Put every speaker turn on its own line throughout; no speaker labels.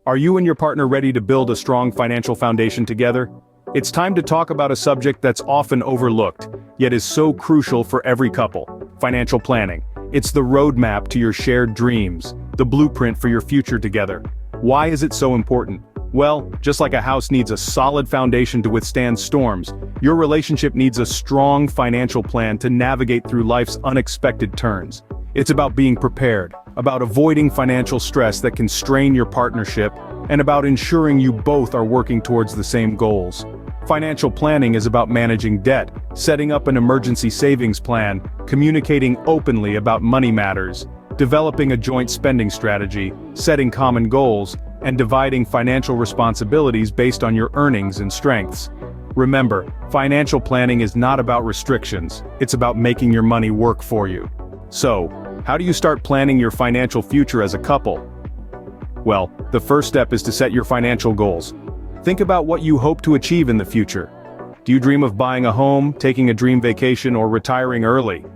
Are you and your partner ready to build a strong financial foundation together? It's time to talk about a subject that's often overlooked, yet is so crucial for every couple: financial planning. It's the roadmap to your shared dreams, the blueprint for your future together. Why is it so important? Well, just like a house needs a solid foundation to withstand storms, your relationship needs a strong financial plan to navigate through life's unexpected turns. It's about being prepared, about avoiding financial stress that can strain your partnership, and about ensuring you both are working towards the same goals. Financial planning is about managing debt, setting up an emergency savings plan, communicating openly about money matters, developing a joint spending strategy, setting common goals, and dividing financial responsibilities based on your earnings and strengths. Remember, financial planning is not about restrictions, it's about making your money work for you. So, how do you start planning your financial future as a couple? Well, the first step is to set your financial goals. Think about what you hope to achieve in the future. Do you dream of buying a home, taking a dream vacation, or retiring early?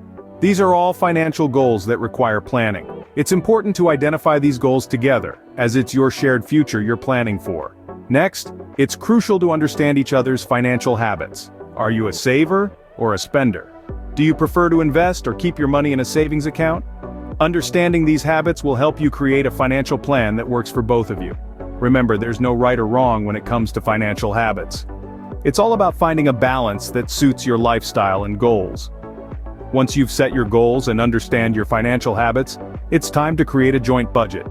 These are all financial goals that require planning. It's important to identify these goals together, as it's your shared future you're planning for. Next, it's crucial to understand each other's financial habits. Are you a saver or a spender? Do you prefer to invest or keep your money in a savings account? Understanding these habits will help you create a financial plan that works for both of you. Remember, there's no right or wrong when it comes to financial habits. It's all about finding a balance that suits your lifestyle and goals. Once you've set your goals and understand your financial habits, it's time to create a joint budget.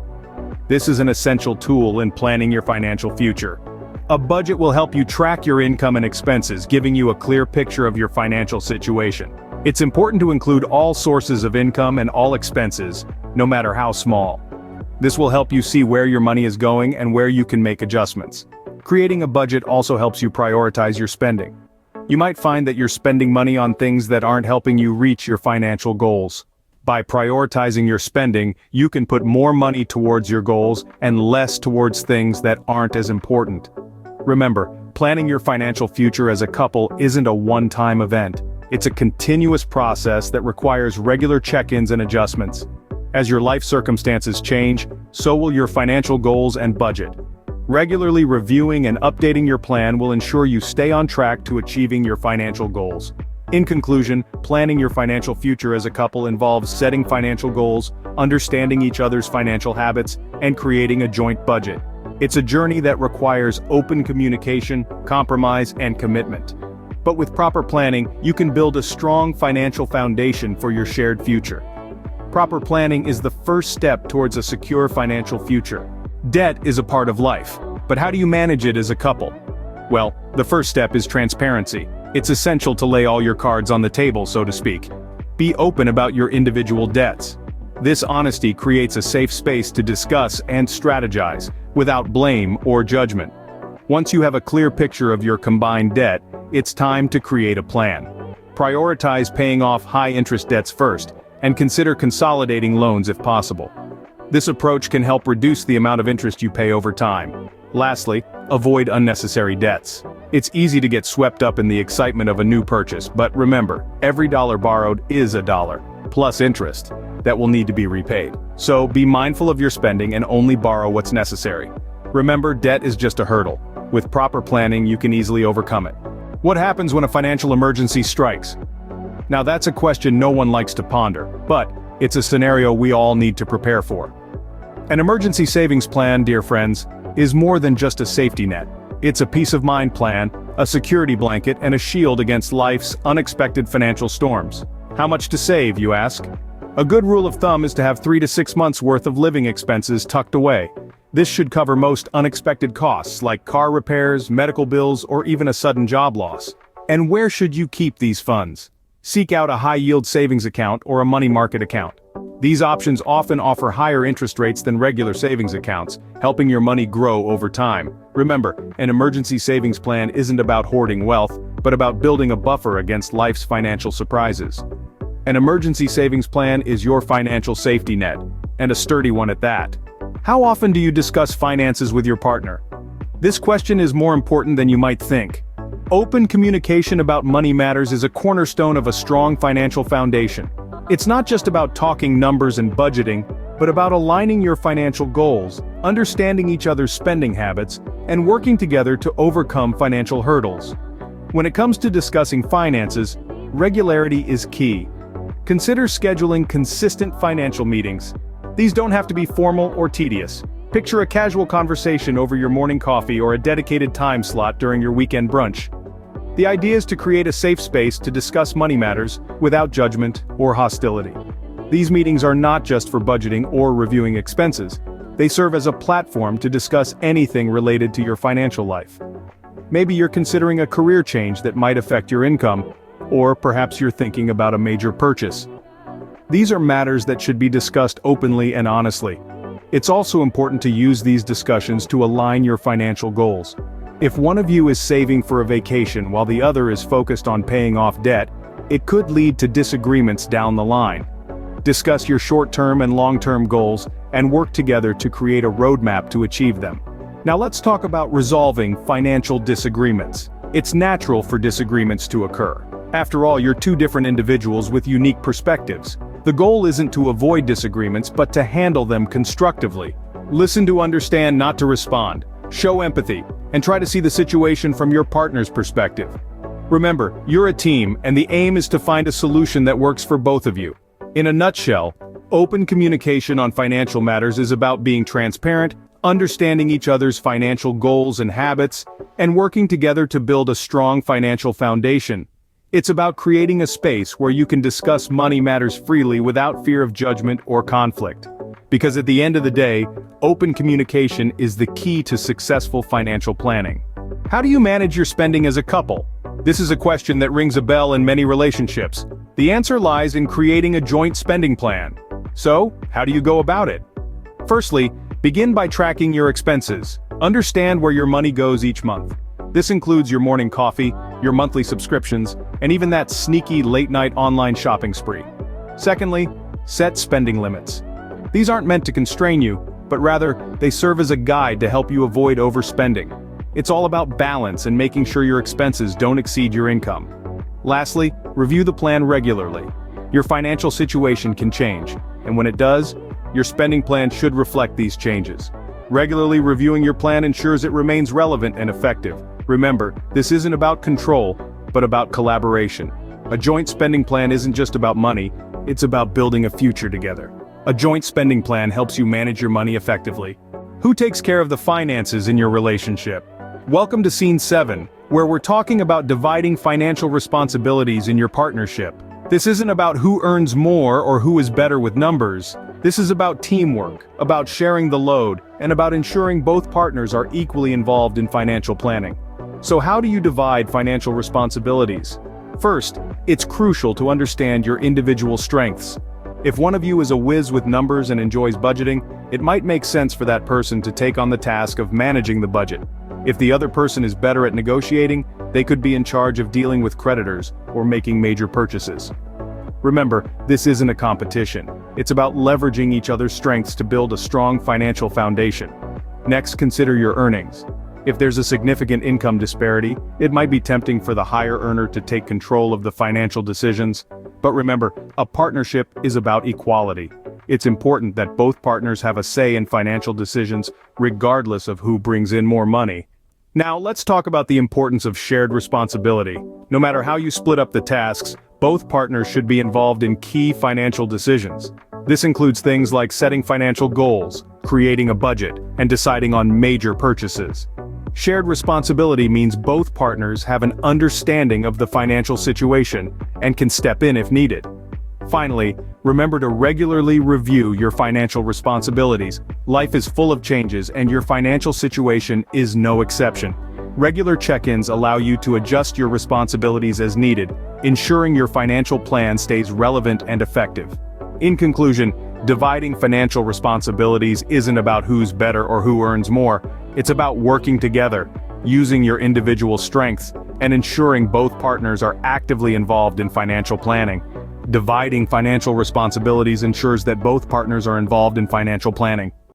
This is an essential tool in planning your financial future. A budget will help you track your income and expenses, giving you a clear picture of your financial situation. It's important to include all sources of income and all expenses, no matter how small. This will help you see where your money is going and where you can make adjustments. Creating a budget also helps you prioritize your spending. You might find that you're spending money on things that aren't helping you reach your financial goals. By prioritizing your spending, you can put more money towards your goals and less towards things that aren't as important. Remember, planning your financial future as a couple isn't a one-time event. It's a continuous process that requires regular check-ins and adjustments. As your life circumstances change, so will your financial goals and budget. Regularly reviewing and updating your plan will ensure you stay on track to achieving your financial goals. In conclusion, planning your financial future as a couple involves setting financial goals, understanding each other's financial habits, and creating a joint budget. It's a journey that requires open communication, compromise, and commitment. But with proper planning, you can build a strong financial foundation for your shared future. Proper planning is the first step towards a secure financial future. Debt is a part of life, but how do you manage it as a couple? Well, the first step is transparency. It's essential to lay all your cards on the table, so to speak. Be open about your individual debts. This honesty creates a safe space to discuss and strategize, without blame or judgment. Once you have a clear picture of your combined debt, it's time to create a plan. Prioritize paying off high-interest debts first, and consider consolidating loans if possible. This approach can help reduce the amount of interest you pay over time. Lastly, avoid unnecessary debts. It's easy to get swept up in the excitement of a new purchase, but remember, every dollar borrowed is a dollar, plus interest, that will need to be repaid. So be mindful of your spending and only borrow what's necessary. Remember, debt is just a hurdle. With proper planning, you can easily overcome it. What happens when a financial emergency strikes? Now that's a question no one likes to ponder, but it's a scenario we all need to prepare for. An emergency savings plan, dear friends, is more than just a safety net. It's a peace of mind plan, a security blanket, and a shield against life's unexpected financial storms. How much to save, you ask? A good rule of thumb is to have 3 to 6 months worth of living expenses tucked away. This should cover most unexpected costs like car repairs, medical bills, or even a sudden job loss. And where should you keep these funds? Seek out a high-yield savings account or a money market account. These options often offer higher interest rates than regular savings accounts, helping your money grow over time. Remember, an emergency savings plan isn't about hoarding wealth, but about building a buffer against life's financial surprises. An emergency savings plan is your financial safety net, and a sturdy one at that. How often do you discuss finances with your partner? This question is more important than you might think. Open communication about money matters is a cornerstone of a strong financial foundation. It's not just about talking numbers and budgeting, but about aligning your financial goals, understanding each other's spending habits, and working together to overcome financial hurdles. When it comes to discussing finances, regularity is key. Consider scheduling consistent financial meetings. These don't have to be formal or tedious. Picture a casual conversation over your morning coffee or a dedicated time slot during your weekend brunch. The idea is to create a safe space to discuss money matters without judgment or hostility. These meetings are not just for budgeting or reviewing expenses. They serve as a platform to discuss anything related to your financial life. Maybe you're considering a career change that might affect your income, or perhaps you're thinking about a major purchase. These are matters that should be discussed openly and honestly. It's also important to use these discussions to align your financial goals. If one of you is saving for a vacation while the other is focused on paying off debt, it could lead to disagreements down the line. Discuss your short-term and long-term goals and work together to create a roadmap to achieve them. Now let's talk about resolving financial disagreements. It's natural for disagreements to occur. After all, you're two different individuals with unique perspectives. The goal isn't to avoid disagreements, but to handle them constructively. Listen to understand, not to respond. Show empathy, and try to see the situation from your partner's perspective. Remember, you're a team, and the aim is to find a solution that works for both of you. In a nutshell, open communication on financial matters is about being transparent, understanding each other's financial goals and habits, and working together to build a strong financial foundation. It's about creating a space where you can discuss money matters freely without fear of judgment or conflict. Because at the end of the day, open communication is the key to successful financial planning. How do you manage your spending as a couple? This is a question that rings a bell in many relationships. The answer lies in creating a joint spending plan. So, how do you go about it? Firstly, begin by tracking your expenses. Understand where your money goes each month. This includes your morning coffee, your monthly subscriptions, and even that sneaky late-night online shopping spree. Secondly, set spending limits. These aren't meant to constrain you, but rather, they serve as a guide to help you avoid overspending. It's all about balance and making sure your expenses don't exceed your income. Lastly, review the plan regularly. Your financial situation can change, and when it does, your spending plan should reflect these changes. Regularly reviewing your plan ensures it remains relevant and effective. Remember, this isn't about control, but about collaboration. A joint spending plan isn't just about money, it's about building a future together. A joint spending plan helps you manage your money effectively. Who takes care of the finances in your relationship? Welcome to Scene 7, where we're talking about dividing financial responsibilities in your partnership. This isn't about who earns more or who is better with numbers. This is about teamwork, about sharing the load, and about ensuring both partners are equally involved in financial planning. So how do you divide financial responsibilities? First, it's crucial to understand your individual strengths. If one of you is a whiz with numbers and enjoys budgeting, it might make sense for that person to take on the task of managing the budget. If the other person is better at negotiating, they could be in charge of dealing with creditors or making major purchases. Remember, this isn't a competition. It's about leveraging each other's strengths to build a strong financial foundation. Next, consider your earnings. If there's a significant income disparity, it might be tempting for the higher earner to take control of the financial decisions. But remember, a partnership is about equality. It's important that both partners have a say in financial decisions, regardless of who brings in more money. Now, let's talk about the importance of shared responsibility. No matter how you split up the tasks, both partners should be involved in key financial decisions. This includes things like setting financial goals, creating a budget, and deciding on major purchases. Shared responsibility means both partners have an understanding of the financial situation and can step in if needed. Finally, remember to regularly review your financial responsibilities. Life is full of changes, and your financial situation is no exception. Regular check-ins allow you to adjust your responsibilities as needed, ensuring your financial plan stays relevant and effective. In conclusion, dividing financial responsibilities isn't about who's better or who earns more. It's about working together, using your individual strengths, and ensuring both partners are actively involved in financial planning. Dividing financial responsibilities ensures that both partners are involved in financial planning.